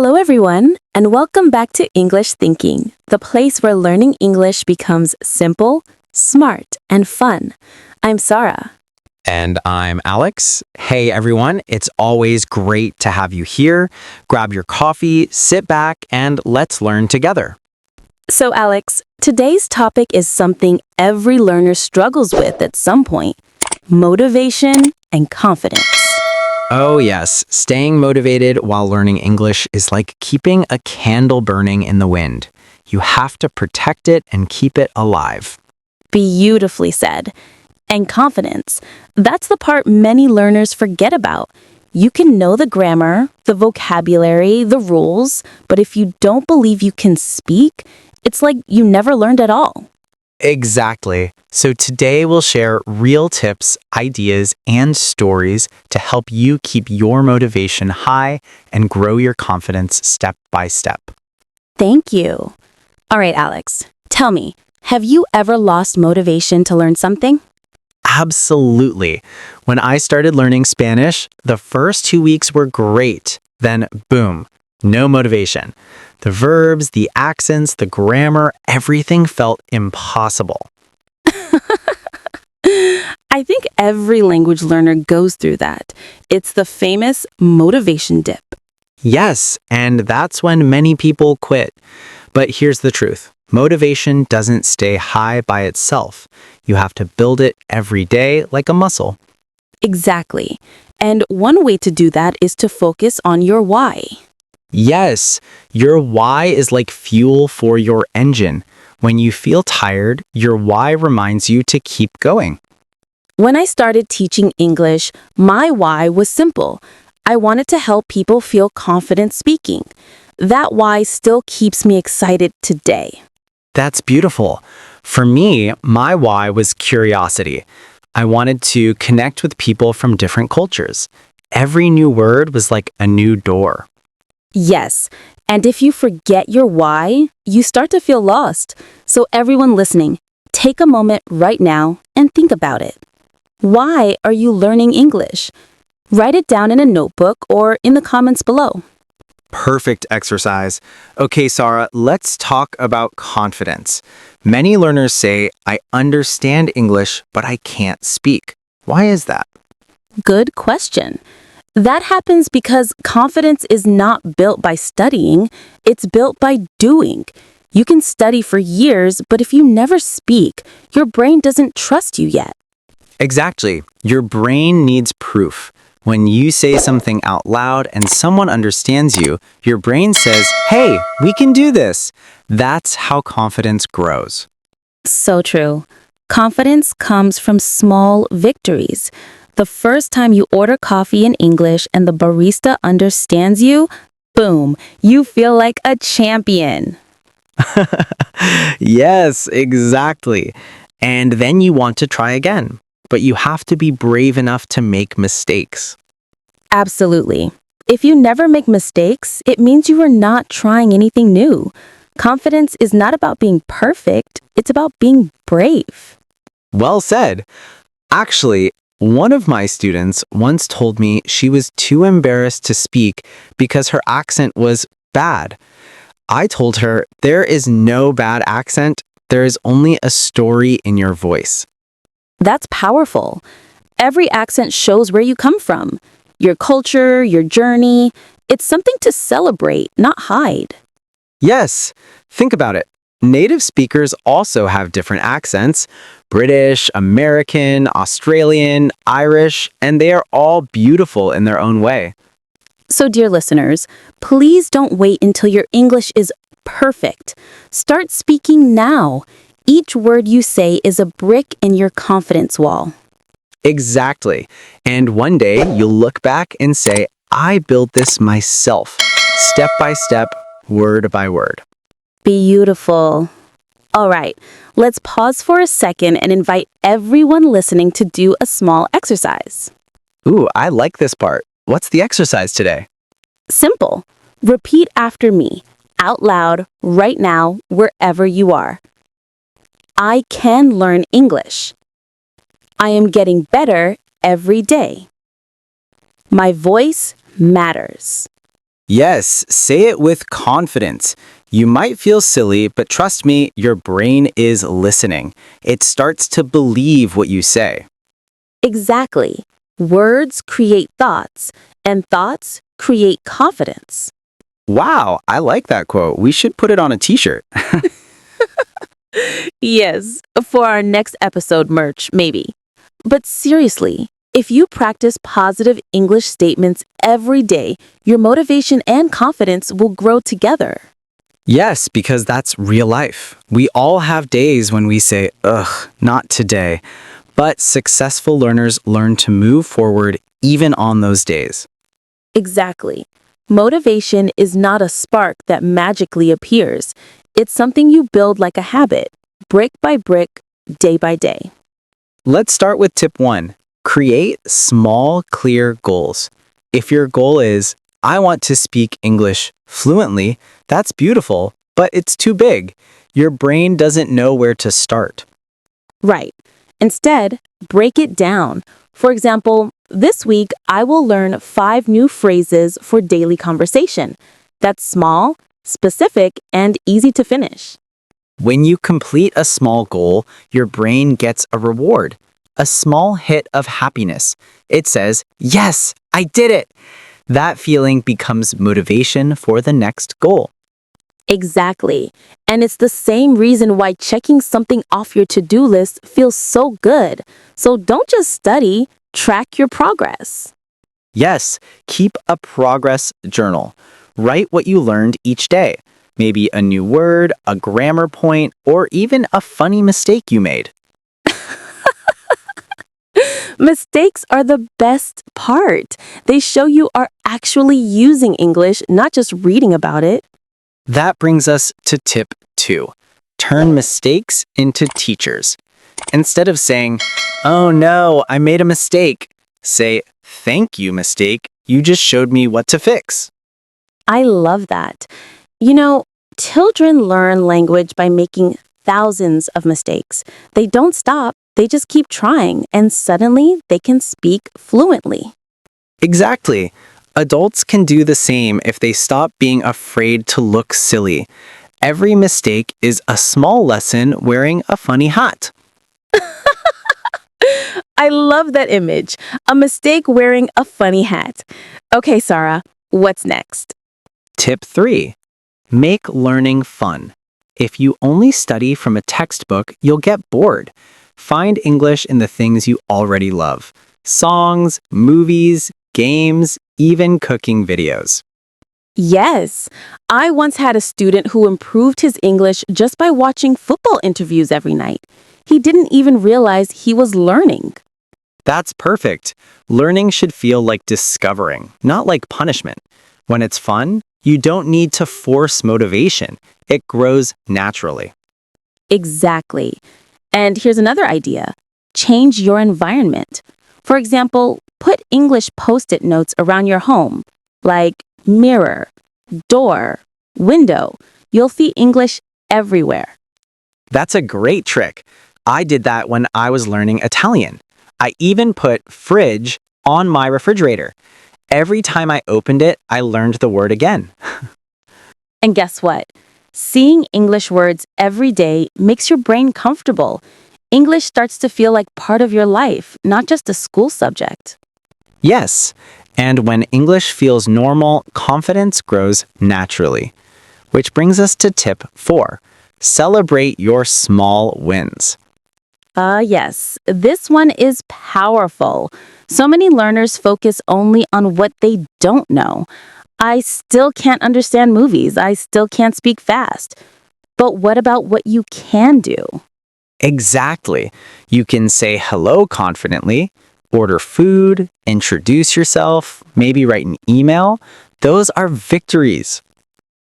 Hello, everyone, and welcome back to English Thinking, the place where learning English becomes simple, smart, and fun. I'm Sara. And I'm Alex. Hey everyone, it's always great to have you here. Grab your coffee, sit back, and let's learn together. So, Alex, today's topic is something every learner struggles with at some point: motivation and confidence. Oh, yes, staying motivated while learning English is like keeping a candle burning in the wind. You have to protect it and keep it alive. Beautifully said. And confidence, that's the part many learners forget about. You can know the grammar, the vocabulary, the rules, but if you don't believe you can speak, it's like you never learned at all. Exactly. So today we'll share real tips, ideas, and stories to help you keep your motivation high and grow your confidence step by step. Thank you. All right, Alex, tell me, have you ever lost motivation to learn something? Absolutely. When I started learning Spanish, the first 2 weeks were great. Then, boom, no motivation. The verbs, the accents, the grammar, everything felt impossible. I think every language learner goes through that. It's the famous motivation dip. Yes, and that's when many people quit. But here's the truth. Motivation doesn't stay high by itself. You have to build it every day like a muscle. Exactly. And one way to do that is to focus on your why. Yes, your why is like fuel for your engine. When you feel tired, your why reminds you to keep going. When I started teaching English, my why was simple. I wanted to help people feel confident speaking. That why still keeps me excited today. That's beautiful. For me, my why was curiosity. I wanted to connect with people from different cultures. Every new word was like a new door. Yes, and if you forget your why, you start to feel lost. So everyone listening, take a moment right now and think about it. Why are you learning English? Write it down in a notebook or in the comments below. Perfect exercise. Okay, Sarah, let's talk about confidence. Many learners say, I understand English, but I can't speak. Why is that? Good question. That happens because confidence is not built by studying, it's built by doing. You can study for years, but if you never speak, your brain doesn't trust you yet. Exactly. Your brain needs proof. When you say something out loud and someone understands you, your brain says, hey, we can do this. That's how confidence grows. So true. Confidence comes from small victories. The first time you order coffee in English and the barista understands you, boom, you feel like a champion. Yes, exactly. And then you want to try again. But you have to be brave enough to make mistakes. Absolutely. If you never make mistakes, it means you are not trying anything new. Confidence is not about being perfect, it's about being brave. Well said. Actually, one of my students once told me she was too embarrassed to speak because her accent was bad. I told her, there is no bad accent, there is only a story in your voice. That's powerful. Every accent shows where you come from, your culture, your journey. It's something to celebrate, not hide. Yes, think about it. Native speakers also have different accents: British, American, Australian, Irish, and they are all beautiful in their own way. So, dear listeners, please don't wait until your English is perfect. Start speaking now. Each word you say is a brick in your confidence wall. Exactly. And one day you'll look back and say, I built this myself, step by step, word by word. Beautiful. All right, let's pause for a second and invite everyone listening to do a small exercise. Ooh, I like this part. What's the exercise today? Simple. Repeat after me, out loud, right now, wherever you are. I can learn English. I am getting better every day. My voice matters. Yes, say it with confidence. You might feel silly, but trust me, your brain is listening. It starts to believe what you say. Exactly. Words create thoughts, and thoughts create confidence. Wow, I like that quote. We should put it on a t-shirt. Yes, for our next episode merch, maybe. But seriously, if you practice positive English statements every day, your motivation and confidence will grow together. Yes, because that's real life. We all have days when we say, ugh, not today. But successful learners learn to move forward even on those days. Exactly. Motivation is not a spark that magically appears. It's something you build like a habit, brick by brick, day by day. Let's start with tip one. Create small, clear goals. If your goal is, I want to speak English fluently, that's beautiful, but it's too big. Your brain doesn't know where to start. Right. Instead, break it down. For example, this week I will learn 5 new phrases for daily conversation. That's small, specific, and easy to finish. When you complete a small goal, your brain gets a reward, a small hit of happiness. It says, yes, I did it. That feeling becomes motivation for the next goal. Exactly. And it's the same reason why checking something off your to-do list feels so good. So don't just study, track your progress. Yes, keep a progress journal. Write what you learned each day. Maybe a new word, a grammar point, or even a funny mistake you made. Mistakes are the best part. They show you are actually using English, not just reading about it. That brings us to tip two. Turn mistakes into teachers. Instead of saying, oh no, I made a mistake, say, thank you, mistake. You just showed me what to fix. I love that. You know, children learn language by making thousands of mistakes. They don't stop, they just keep trying, and suddenly they can speak fluently. Exactly. Adults can do the same if they stop being afraid to look silly. Every mistake is a small lesson wearing a funny hat. I love that image. A mistake wearing a funny hat. Okay, Sarah, what's next? Tip 3. Make learning fun. If you only study from a textbook, you'll get bored. Find English in the things you already love. Songs, movies, games, even cooking videos. Yes, I once had a student who improved his English just by watching football interviews every night. He didn't even realize he was learning. That's perfect. Learning should feel like discovering, not like punishment. When it's fun, you don't need to force motivation. It grows naturally. Exactly. And here's another idea. Change your environment. For example, put English post-it notes around your home, like mirror, door, window. You'll see English everywhere. That's a great trick. I did that when I was learning Italian. I even put fridge on my refrigerator. Every time I opened it, I learned the word again. And guess what? Seeing English words every day makes your brain comfortable. English starts to feel like part of your life, not just a school subject. Yes, and when English feels normal, confidence grows naturally. Which brings us to tip 4. Celebrate your small wins. Yes, this one is powerful. So many learners focus only on what they don't know. I still can't understand movies. I still can't speak fast. But what about what you can do? Exactly. You can say hello confidently, order food, introduce yourself, maybe write an email. Those are victories.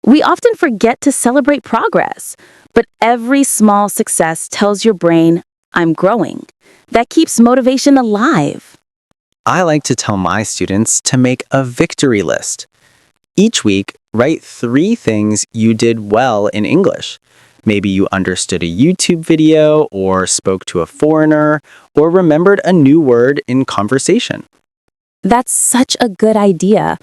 We often forget to celebrate progress, but every small success tells your brain, I'm growing. That keeps motivation alive. I like to tell my students to make a victory list. Each week, write 3 things you did well in English. Maybe you understood a YouTube video, or spoke to a foreigner, or remembered a new word in conversation. That's such a good idea.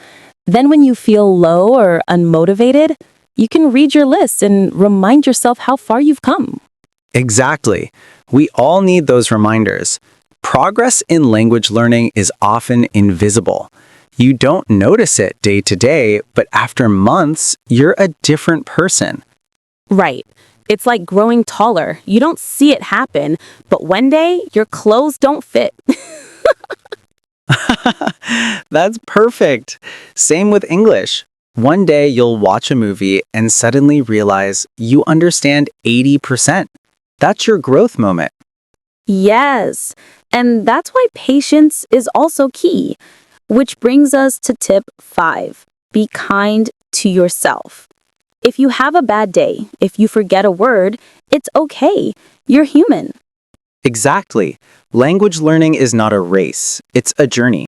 Then when you feel low or unmotivated, you can read your list and remind yourself how far you've come. Exactly. We all need those reminders. Progress in language learning is often invisible. You don't notice it day to day, but after months, you're a different person. Right. It's like growing taller. You don't see it happen, but one day your clothes don't fit. That's perfect. Same with English. One day you'll watch a movie and suddenly realize you understand 80%. That's your growth moment. Yes. And that's why patience is also key. Which brings us to tip 5. Be kind to yourself. If you have a bad day, if you forget a word, it's okay. You're human. Exactly. Language learning is not a race, it's a journey.